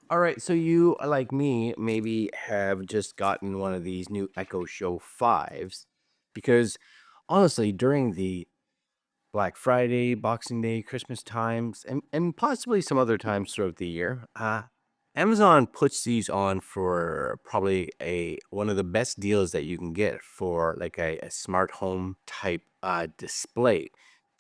All right, so you, like me, maybe have just gotten one of these new Echo Show 5s because honestly, during the Black Friday, Boxing Day, Christmas times, and possibly some other times throughout the year, Amazon puts these on for probably a one of the best deals that you can get for like a smart home type display.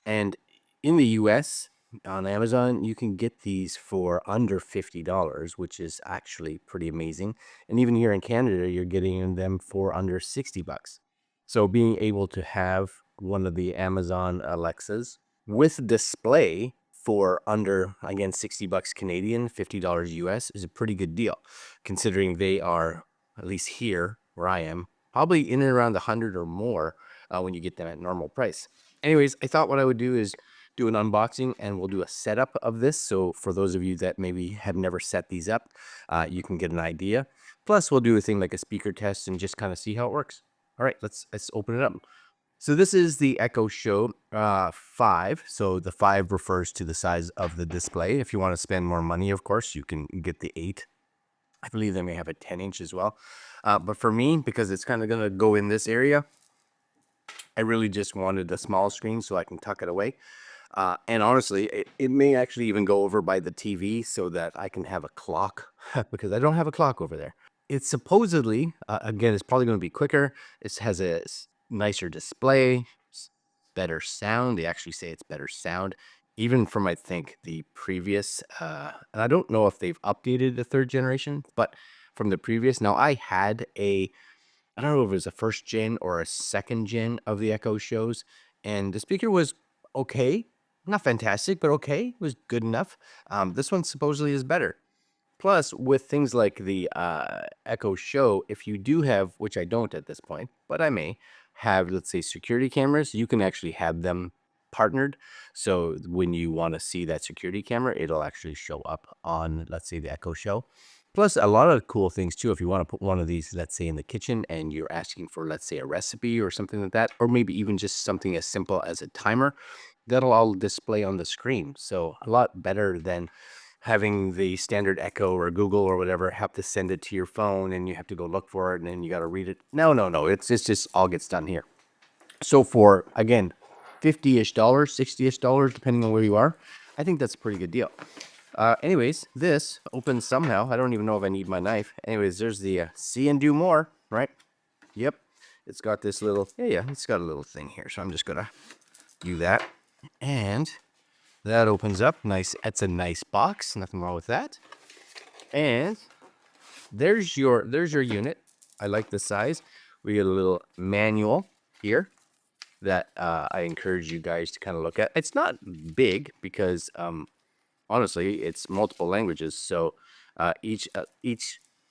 And in the US on Amazon, you can get these for under $50, which is actually pretty amazing. And even here in Canada, you're getting them for under 60 bucks. So being able to have one of the Amazon Alexas with display for under, again, 60 bucks Canadian, $50 US is a pretty good deal, considering they are, at least here where I am, probably in and around the 100 or more when you get them at normal price. Anyways, I thought what I would do is do an unboxing and we'll do a setup of this. So for those of you that maybe have never set these up, you can get an idea. Plus, we'll do a thing like a speaker test and just kind of see how it works. All right, let's open it up. So this is the Echo Show 5. So the 5 refers to the size of the display. If you want to spend more money, of course, you can get the 8. I believe they may have a 10-inch as well. But for me, because it's kind of going to go in this area, I really just wanted a small screen so I can tuck it away. And honestly, it may actually even go over by the TV so that I can have a clock because I don't have a clock over there. It's supposedly, again, it's probably going to be quicker. It has a nicer display, better sound. They actually say it's better sound, even from, I think, the previous. And I don't know if they've updated the 3rd generation, but from the previous. Now, I don't know if it was a 1st gen or a 2nd gen of the Echo Shows, and the speaker was okay. Not fantastic, but okay. It was good enough. This one supposedly is better. Plus, with things like the Echo Show, if you do have, which I don't at this point, but I may have, let's say, security cameras, you can actually have them partnered. So when you want to see that security camera, it'll actually show up on, let's say, the Echo Show. Plus, a lot of cool things too. If you want to put one of these, let's say, in the kitchen and you're asking for, let's say, a recipe or something like that, or maybe even just something as simple as a timer, that'll all display on the screen. So a lot better than having the standard Echo or Google or whatever have to send it to your phone and you have to go look for it and then you got to read it. No. It's just all gets done here. So for, again, $50-ish, $60-ish, depending on where you are, I think that's a pretty good deal. Anyways, this opens somehow. I don't even know if I need my knife. Anyways, there's the see and do more, right? Yep. It's got this little, yeah, it's got a little thing here. So I'm just going to do that. And that opens up. Nice. That's a nice box. Nothing wrong with that. And there's your unit. I like the size. We get a little manual here that I encourage you guys to kind of look at. It's not big because honestly, it's multiple languages. So each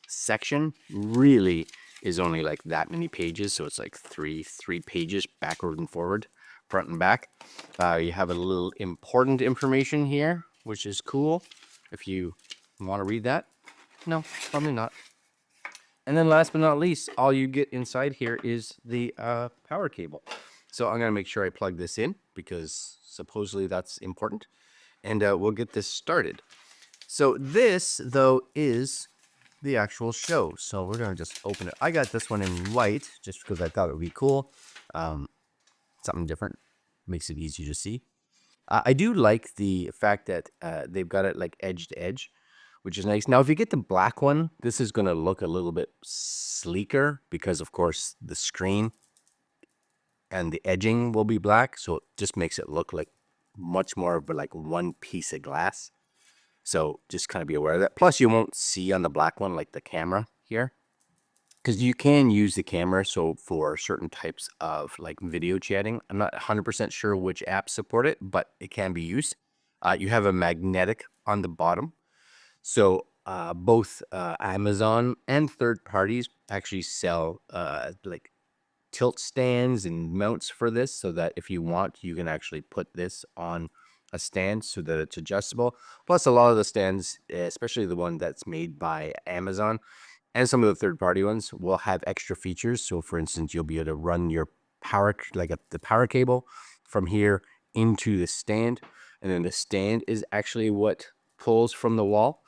section really is only like that many pages. So it's like three pages backward and forward, front and back. You have a little important information here, which is cool. If you want to read that, no, probably not. And then last but not least, all you get inside here is the power cable. So I'm going to make sure I plug this in because supposedly that's important. And we'll get this started. So this, though, is the actual show. So we're going to just open it. I got this one in white just because I thought it would be cool. Something different. Makes it easier to see. I do like the fact that they've got it like edge to edge, which is nice. Now, if you get the black one, this is going to look a little bit sleeker because, of course, the screen and the edging will be black. So it just makes it look like much more of like one piece of glass. So just kind of be aware of that. Plus, you won't see on the black one like the camera here, because you can use the camera. So for certain types of like video chatting, I'm not 100% sure which apps support it, but it can be used. You have a magnetic on the bottom. So both Amazon and third parties actually sell like tilt stands and mounts for this, so that if you want, you can actually put this on a stand so that it's adjustable. Plus, a lot of the stands, especially the one that's made by Amazon and some of the third-party ones, will have extra features. So for instance, you'll be able to run your power, like the power cable from here into the stand, and then the stand is actually what pulls from the wall.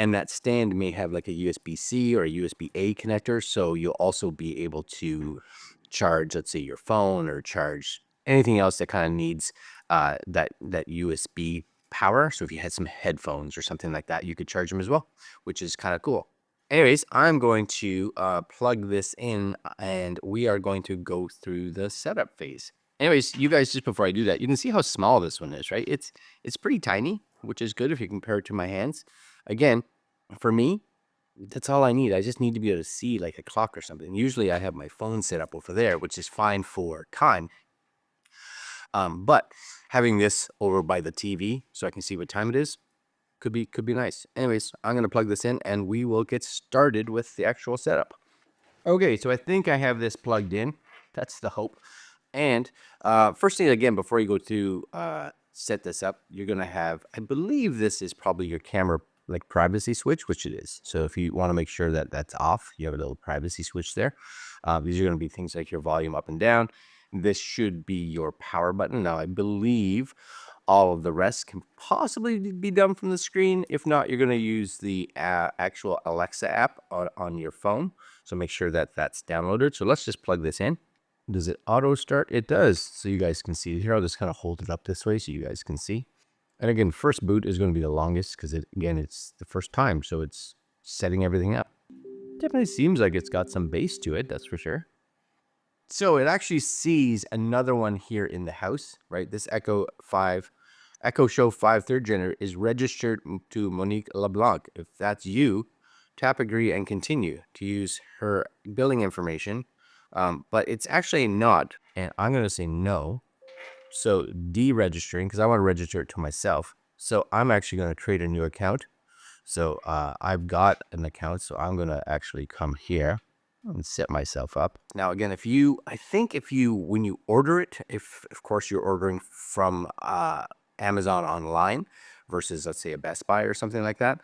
And that stand may have like a USB-C or a USB-A connector. So you'll also be able to charge, let's say, your phone or charge anything else that kind of needs that USB power. So if you had some headphones or something like that, you could charge them as well, which is kind of cool. Anyways, I'm going to plug this in and we are going to go through the setup phase. Anyways, you guys, just before I do that, you can see how small this one is, right? It's pretty tiny, which is good if you compare it to my hands. Again, for me, that's all I need. I just need to be able to see like a clock or something. Usually I have my phone set up over there, which is fine for time. But having this over by the TV so I can see what time it is could be nice. Anyways, I'm going to plug this in and we will get started with the actual setup. Okay, so I think I have this plugged in. That's the hope. And first thing, again, before you go to set this up, you're going to have, I believe this is probably your camera like privacy switch, which it is. So if you want to make sure that that's off, you have a little privacy switch there. These are going to be things like your volume up and down. This should be your power button. Now, I believe all of the rest can possibly be done from the screen. If not, you're going to use the actual Alexa app on your phone. So make sure that that's downloaded. So let's just plug this in. Does it auto start? It does. So you guys can see here. I'll just kind of hold it up this way so you guys can see. And again, first boot is going to be the longest because it's the first time. So it's setting everything up. Definitely seems like it's got some bass to it. That's for sure. So it actually sees another one here in the house, right? This Echo Show 5 3rd Gen is registered to Monique LeBlanc. If that's you, tap agree and continue to use her billing information. But it's actually not, and I'm going to say no. So deregistering, because I want to register it to myself. So I'm actually going to create a new account. So I've got an account, so I'm going to actually come here and set myself up. Now, again, when you order it, if of course you're ordering from Amazon online versus, let's say, a Best Buy or something like that,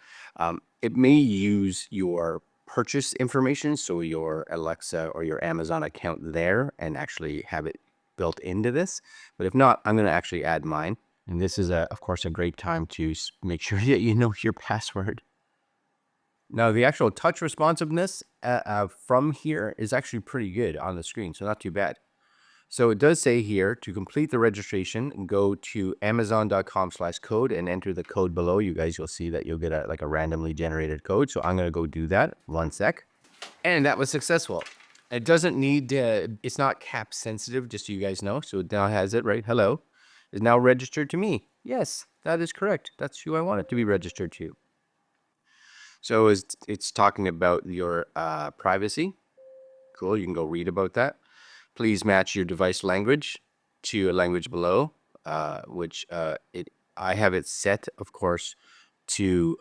it may use your purchase information, so your Alexa or your Amazon account there, and actually have it built into this. But if not, I'm going to actually add mine. And this is, of course, a great time to make sure that you know your password. Now, the actual touch responsiveness from here is actually pretty good on the screen, so not too bad. So it does say here, to complete the registration, go to amazon.com/code and enter the code below. You guys, you'll see that you'll get a randomly generated code. So I'm going to go do that. 1 sec. And that was successful. It doesn't need, it's not cap sensitive, just so you guys know. So it now has it, right? Hello. Is now registered to me. Yes, that is correct. That's who I want it to be registered to. So it's talking about your privacy. Cool, you can go read about that. Please match your device language to a language below, which I have it set, of course, to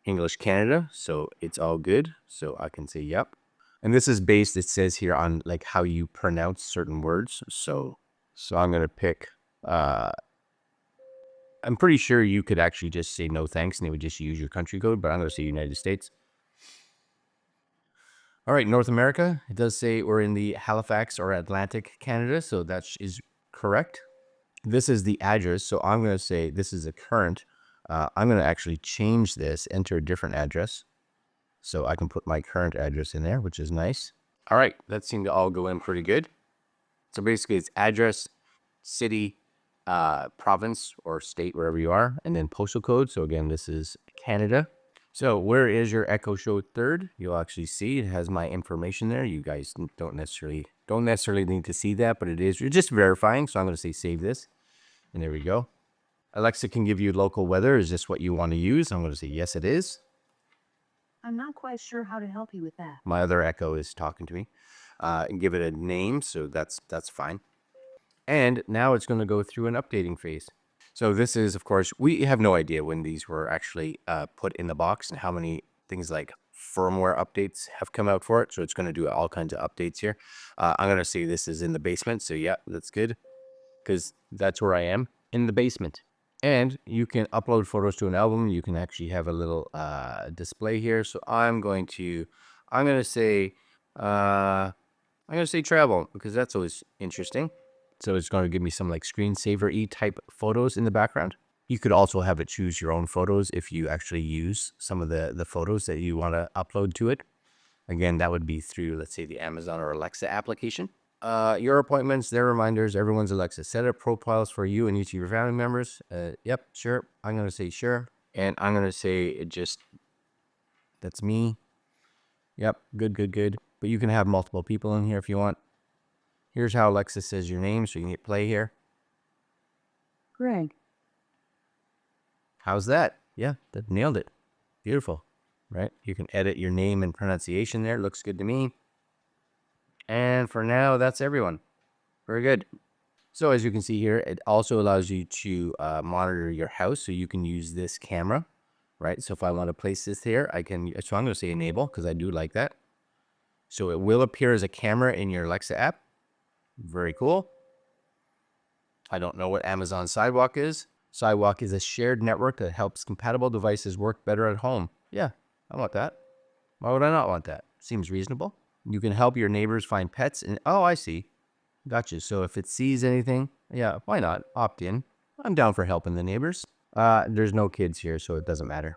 English Canada, so it's all good. So I can say yep. And this is based, it says here, on like how you pronounce certain words. So I'm gonna pick. I'm pretty sure you could actually just say no thanks and they would just use your country code, but I'm going to say United States. All right, North America. It does say we're in the Halifax or Atlantic, Canada, so that is correct. This is the address, so I'm going to say this is a current. I'm going to actually change this, enter a different address. So I can put my current address in there, which is nice. All right, that seemed to all go in pretty good. So basically it's address, city, province or state, wherever you are, and then postal code. So again, this is Canada. So where is your Echo Show 3rd? You'll actually see it has my information there. You guys don't necessarily need to see that, but it is. You're just verifying. So I'm going to say save this, and there we go. Alexa can give you local weather. Is this what you want to use? I'm going to say yes, it is. I'm not quite sure how to help you with that. My other Echo is talking to me. And give it a name, so that's fine. And now it's going to go through an updating phase. So this is, of course, we have no idea when these were actually put in the box and how many things like firmware updates have come out for it. So it's going to do all kinds of updates here. I'm going to say this is in the basement. So yeah, that's good, because that's where I am, in the basement. And you can upload photos to an album. You can actually have a little display here. So I'm going to say travel, because that's always interesting. So it's going to give me some like screensaver-y type photos in the background. You could also have it choose your own photos if you actually use some of the photos that you want to upload to it. Again, that would be through, let's say, the Amazon or Alexa application. Your appointments, their reminders, everyone's Alexa. Set up profiles for you and each of your family members. Yep, sure. I'm going to say sure. And I'm going to say it just, that's me. Yep, good, good, good. But you can have multiple people in here if you want. Here's how Alexa says your name, so you can hit play here. Greg. How's that? Yeah, that nailed it. Beautiful, right? You can edit your name and pronunciation there. Looks good to me. And for now, that's everyone. Very good. So as you can see here, it also allows you to monitor your house. So you can use this camera, right? So if I want to place this here, I can, so I'm going to say enable because I do like that. So it will appear as a camera in your Alexa app. Very cool. I don't know what Amazon Sidewalk is. Sidewalk is a shared network that helps compatible devices work better at home. Yeah, I want that. Why would I not want that? Seems reasonable. You can help your neighbors find pets and, oh, I see. Gotcha. So if it sees anything, yeah, why not? Opt in. I'm down for helping the neighbors. There's no kids here, so it doesn't matter.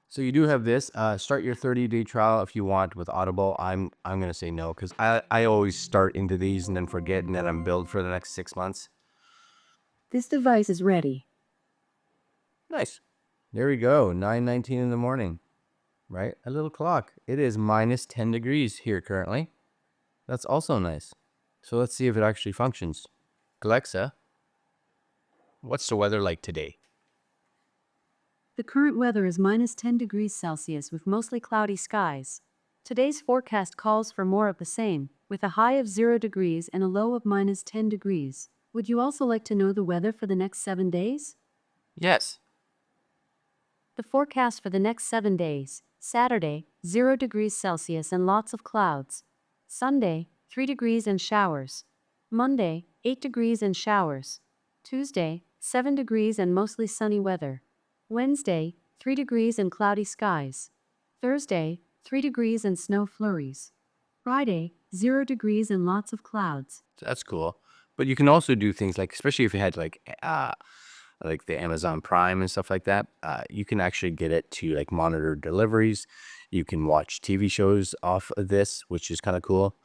So you do have this. Start your 30-day trial if you want with Audible. I'm gonna say no because I always start into these and then forget and then I'm billed for the next 6 months. This device is ready. Nice. There we go. 9:19 in the morning. Right? A little clock. It is minus 10 degrees here currently. That's also nice. So let's see if it actually functions. Alexa, what's the weather like today? The current weather is minus 10 degrees Celsius with mostly cloudy skies. Today's forecast calls for more of the same, with a high of 0 degrees and a low of minus 10 degrees. Would you also like to know the weather for the next 7 days? Yes. The forecast for the next 7 days: Saturday, 0 degrees Celsius and lots of clouds. Sunday, 3 degrees and showers. Monday, 8 degrees and showers. Tuesday, 7 degrees and mostly sunny weather. Wednesday, 3 degrees and cloudy skies. Thursday, 3 degrees and snow flurries. Friday, 0 degrees and lots of clouds. That's cool. But you can also do things like, especially if you had like the Amazon Prime and stuff like that, you can actually get it to like monitor deliveries. You can watch TV shows off of this, which is kind of cool.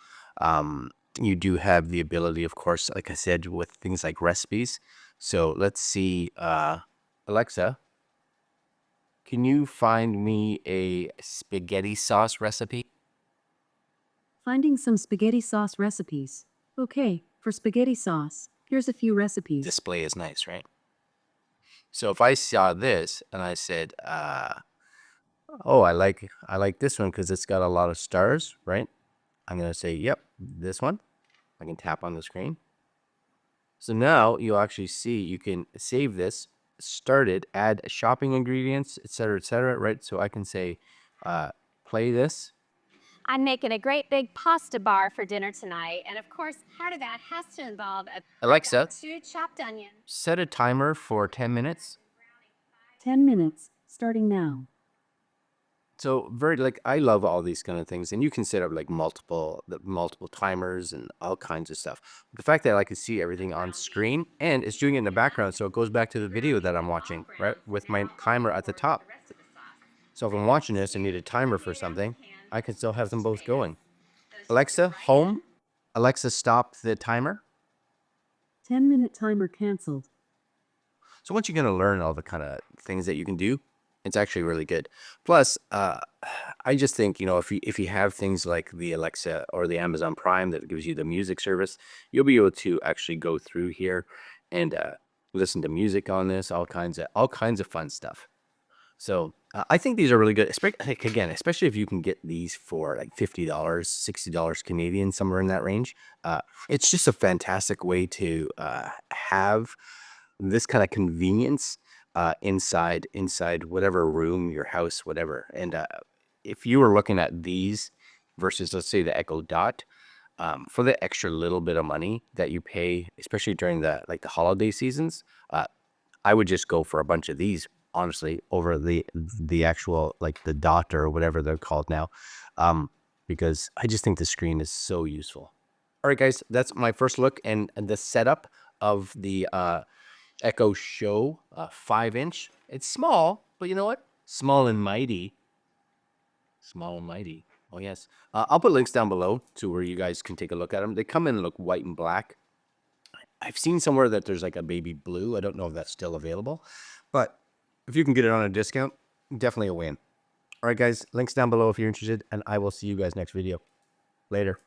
You do have the ability, of course, like I said, with things like recipes. So let's see, Alexa, can you find me a spaghetti sauce recipe? Finding some spaghetti sauce recipes. Okay, for spaghetti sauce, here's a few recipes. Display is nice, right? So if I saw this and I said, oh, I like this one because it's got a lot of stars, right? I'm going to say, yep, this one. I can tap on the screen. So now you'll actually see, you can save this, start it, add shopping ingredients, etc., right? So I can say, play this. I'm making a great big pasta bar for dinner tonight, and of course, part of that has to involve Alexa, 2 chopped onions. set a timer for 10 minutes. 10 minutes, starting now. So very, like, I love all these kind of things, and you can set up like multiple timers and all kinds of stuff. The fact that I can see everything on screen and it's doing it in the background, so it goes back to the video that I'm watching, right, with my timer at the top. So if I'm watching this and need a timer for something, I can still have them both going. Alexa, home. Alexa, stop the timer. 10-minute timer canceled. So once you're going to learn all the kind of things that you can do, it's actually really good. Plus, I just think, if you have things like the Alexa or the Amazon Prime that gives you the music service, you'll be able to actually go through here and listen to music on this, all kinds of fun stuff. So I think these are really good. Especially if you can get these for like $50, $60 Canadian, somewhere in that range. It's just a fantastic way to have this kind of convenience inside whatever room, your house, whatever. And if you were looking at these versus, let's say, the Echo Dot, for the extra little bit of money that you pay, especially during the holiday seasons, I would just go for a bunch of these, honestly, over the actual, like, the Dot or whatever they're called now, because I just think the screen is so useful. All right, guys, that's my first look and the setup of the Echo Show 5-inch. It's small, but you know what? Small and mighty. Small and mighty. Oh, yes. I'll put links down below to where you guys can take a look at them. They come in and look white and black. I've seen somewhere that there's like a baby blue. I don't know if that's still available. But if you can get it on a discount, definitely a win. All right, guys. Links down below if you're interested. And I will see you guys next video. Later.